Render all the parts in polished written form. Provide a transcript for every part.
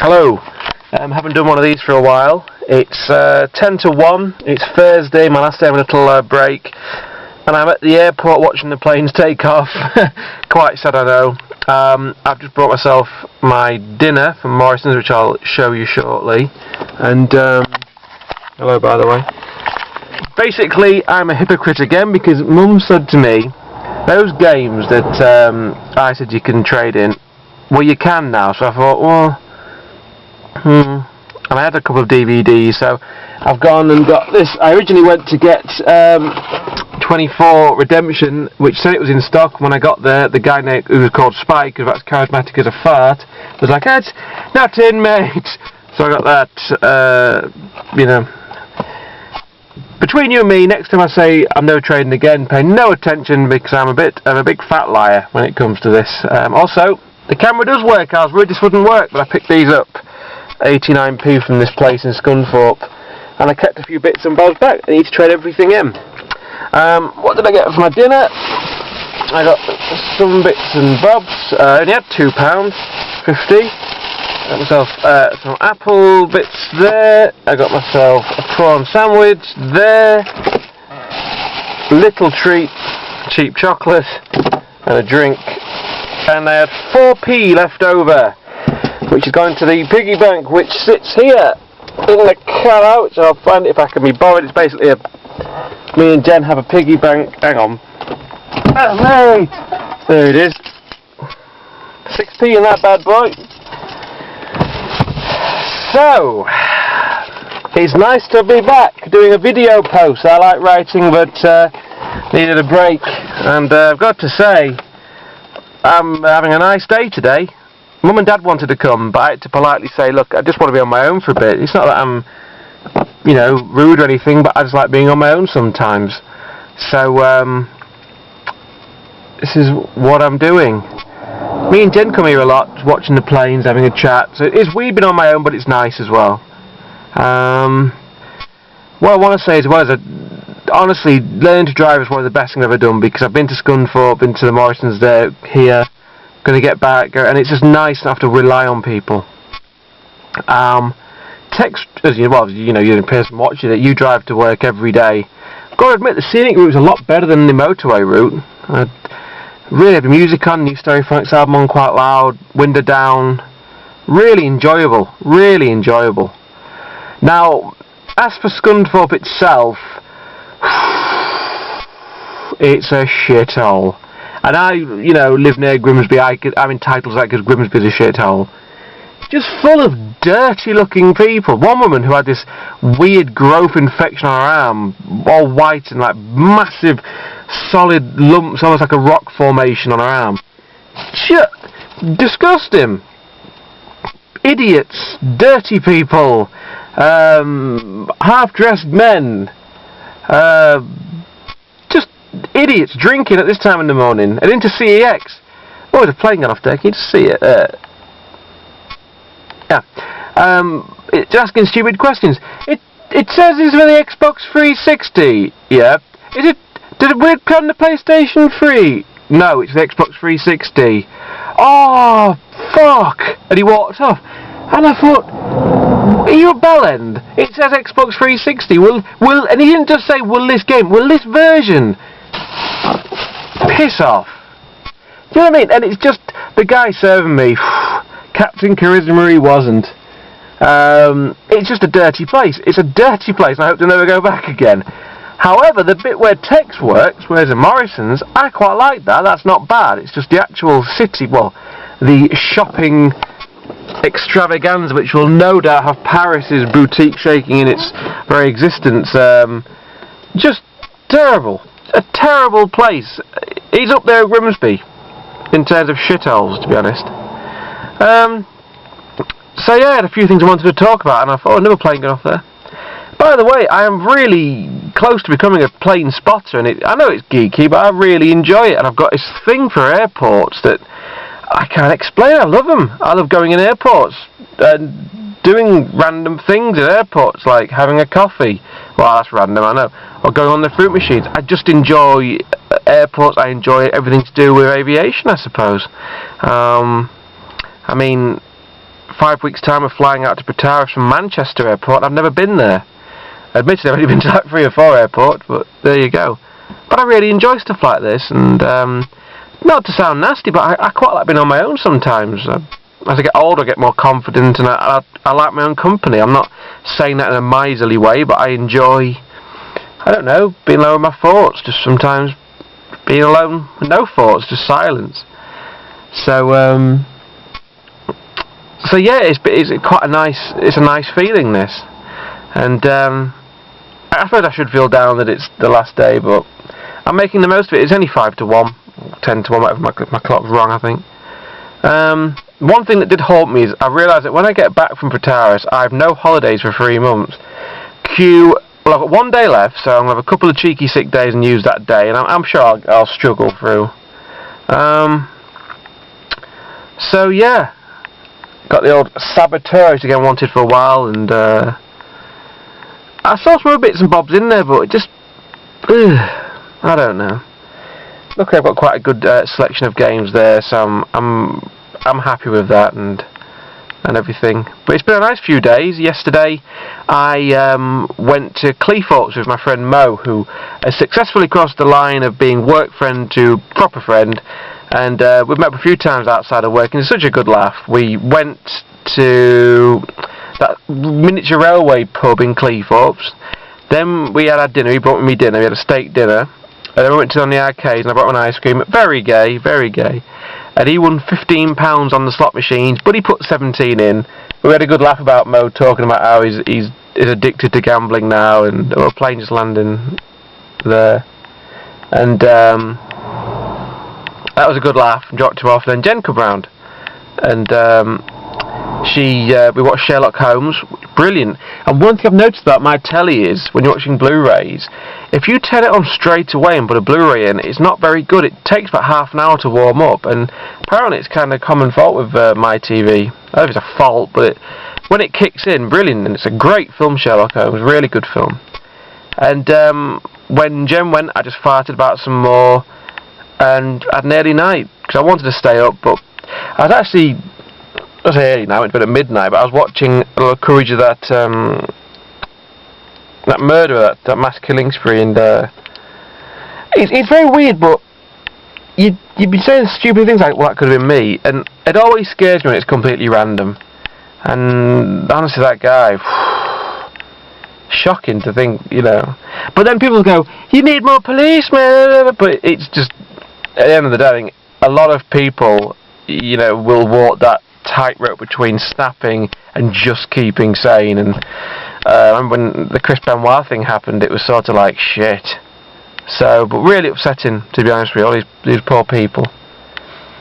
Hello. Haven't done one of these for a while. It's 10 to 1. It's Thursday, my last day of a little break, and I'm at the airport watching the planes take off. Quite sad, I know. I've just brought myself my dinner from Morrison's, which I'll show you shortly. And hello, by the way. Basically, I'm a hypocrite again because Mum said to me, those games that I said you can trade in, well, you can now. So I thought, well, and I had a couple of DVDs, so I've gone and got this. I originally went to get 24 Redemption, which said it was in stock. When I got there, the guy who was called Spike, who's about as charismatic as a fart, was like, "It's not in, mate." So I got that. Between you and me, next time I say I'm never trading again, pay no attention because I'm a bit of a big fat liar when it comes to this. Also, the camera does work. I was worried this wouldn't work, but I picked these up, 89p from this place in Scunthorpe, and I kept a few bits and bobs back. I need to trade everything in. What did I get for my dinner? I got some bits and bobs. I only had £2.50. Got myself some apple bits there. I got myself a prawn sandwich there. Little treat, cheap chocolate, and a drink. And I had 4p left over, which is going to the piggy bank, which sits here in the car, which I'll find if I can be bothered. It's basically me and Jen have a piggy bank. Hang on. Oh, mate! There it is. 6p in that bad boy. So, it's nice to be back doing a video post. I like writing, but needed a break. And I've got to say, I'm having a nice day today. Mum and Dad wanted to come, but I had to politely say, look, I just want to be on my own for a bit. It's not that I'm, rude or anything, but I just like being on my own sometimes. So, this is what I'm doing. Me and Jen come here a lot, watching the planes, having a chat. So we've been on my own, but it's nice as well. What I want to say as well is that, honestly, learning to drive is one of the best things I've ever done, because I've been to Scunthorpe, been to the Morrisons there, here, going to get back, and it's just nice not to have to rely on people. Text, you're the person watching it, you drive to work every day. I've got to admit, the scenic route is a lot better than the motorway route. Really had the music on, new Stereophonics album on quite loud, window down. Really enjoyable, really enjoyable. Now, as for Scunthorpe itself, it's a shithole. And I, live near Grimsby. I'm entitled to that because Grimsby's a shithole. Just full of dirty-looking people. One woman who had this weird growth infection on her arm, all white and like massive, solid lumps, almost like a rock formation on her arm. Disgusting. Idiots, dirty people, half-dressed men, just idiots drinking at this time in the morning and into CEX. Oh, there's a plane gone off there. Can you see it? It's asking stupid questions. It says it's for the Xbox 360. Yeah. Did we come to PlayStation 3? No, it's the Xbox 360. Oh, fuck! And he walked off. And I thought, are you a bellend? It says Xbox 360. And he didn't just say, will this game, will this version? Piss off. Do you know what I mean? And it's just, the guy serving me, Captain Charisma he wasn't. It's just a dirty place. It's a dirty place, and I hope to never go back again. However, the bit where Tex works, whereas in Morrison's, I quite like that. That's not bad. It's just the actual city, the shopping extravaganza, which will no doubt have Paris's boutique shaking in its very existence. Just terrible. A terrible place. He's up there at Grimsby in terms of shitholes, to be honest. So yeah, I had a few things I wanted to talk about, and I thought, another plane going off there. By the way, I am really close to becoming a plane spotter, and I know it's geeky, but I really enjoy it, and I've got this thing for airports that I can't explain. I love them. I love going in airports and doing random things at airports, like having a coffee. Well, that's random, I know. Or going on the fruit machines. I just enjoy airports. I enjoy everything to do with aviation, I suppose. I mean, 5 weeks' time of flying out to Pretaris from Manchester Airport. I've never been there. Admittedly, I've only been to like 3 or 4 airports, but there you go. But I really enjoy stuff like this, and not to sound nasty, but I quite like being on my own sometimes. As I get older, I get more confident, and I like my own company. I'm not saying that in a miserly way, but I enjoy, I don't know, being alone with my thoughts, just sometimes being alone with no thoughts, just silence. So yeah, it's quite a nice feeling, this. And I suppose I should feel down that it's the last day, but I'm making the most of it. It's only 5 to 1, 10 to 1, whatever, my clock's wrong, I think. One thing that did haunt me is I realised that when I get back from Pretaris, I have no holidays for 3 months. Well, I've got 1 day left, so I'm going to have a couple of cheeky sick days and use that day, and I'm sure I'll struggle through. So yeah, got the old Saboteur again, wanted for a while, and I saw some other bits and bobs in there, but it just, I don't know. Look, I've got quite a good selection of games there, so I'm happy with that and everything. But it's been a nice few days. Yesterday, I went to Cleethorpes with my friend Mo, who has successfully crossed the line of being work friend to proper friend, and we've met up a few times outside of work, and it's such a good laugh. We went to that miniature railway pub in Cleethorpes. Then we had our dinner. He brought me dinner. We had a steak dinner. And then we went to the arcades, and I brought an ice cream. Very gay, very gay. And he won £15 on the slot machines, but he put 17 in. We had a good laugh about Mo talking about how he's addicted to gambling now, and a plane just landing there. And that was a good laugh. Dropped him off. Then Jen come round, and we watched Sherlock Holmes. Brilliant. And one thing I've noticed about my telly is, when you're watching Blu-rays, if you turn it on straight away and put a Blu-ray in, it's not very good. It takes about half an hour to warm up, and apparently it's kind of a common fault with my TV. I don't know if it's a fault, but when it kicks in, brilliant, and it's a great film, Sherlock Holmes, really good film. And when Jen went, I just farted about some more, and I had an early night, because I wanted to stay up, but I was actually, I say early night, I went to bed at midnight, but I was watching a little Courage of that murderer, that mass killing spree, and it's very weird, but you'd be saying stupid things like, well, that could have been me, and it always scares me when it's completely random. And honestly, that guy, shocking to think, you know. But then people go, you need more policemen, but it's just, at the end of the day, I think a lot of people, you know, will walk that tightrope between snapping and just keeping sane. And I remember when the Chris Benoit thing happened, it was sort of like shit. So, but really upsetting, to be honest with you, all these poor people.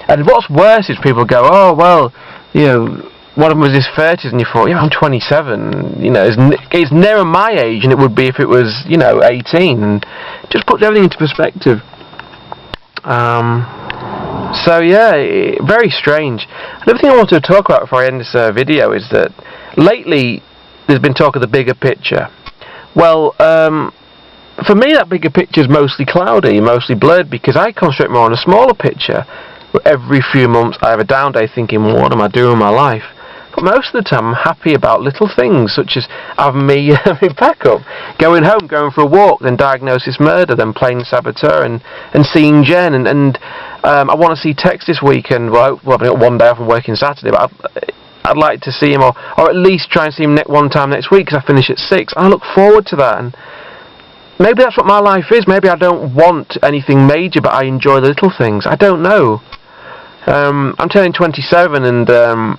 And what's worse is people go, oh well, you know, one of them was his 30s, and you thought, yeah, I'm 27, you know, it's nearer my age than it would be if it was, you know, 18. And just puts everything into perspective. So yeah, very strange. Another thing I wanted to talk about before I end this video is that lately there's been talk of the bigger picture. Well, for me that bigger picture is mostly cloudy, mostly blurred, because I concentrate more on a smaller picture. Every few months I have a down day thinking, well, what am I doing with my life? But most of the time I'm happy about little things, such as having me back up, going home, going for a walk, then Diagnosis Murder, then playing Saboteur, and seeing Jen, and I want to see Tex this weekend. Well, I've got 1 day off and working Saturday, but I'd like to see him, or at least try and see him one time next week, because I finish at 6. I look forward to that, and maybe that's what my life is. Maybe I don't want anything major, but I enjoy the little things. I don't know. I'm turning 27, and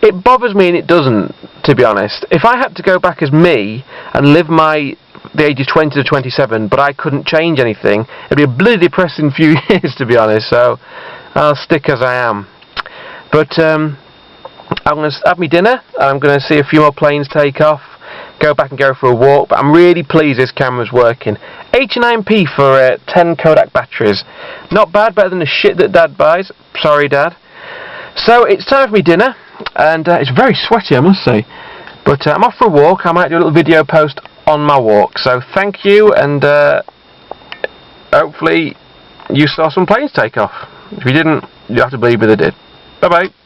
it bothers me and it doesn't, to be honest. If I had to go back as me and live the ages 20 to 27, but I couldn't change anything, it'd be a bloody depressing few years, to be honest, so I'll stick as I am. But I'm going to have my dinner, and I'm going to see a few more planes take off, go back and go for a walk, but I'm really pleased this camera's working. 89p for 10 Kodak batteries. Not bad, better than the shit that Dad buys. Sorry, Dad. So it's time for me dinner, and it's very sweaty, I must say. But I'm off for a walk. I might do a little video post on my walk. So thank you, and hopefully you saw some planes take off. If you didn't, you have to believe me they did. Bye bye.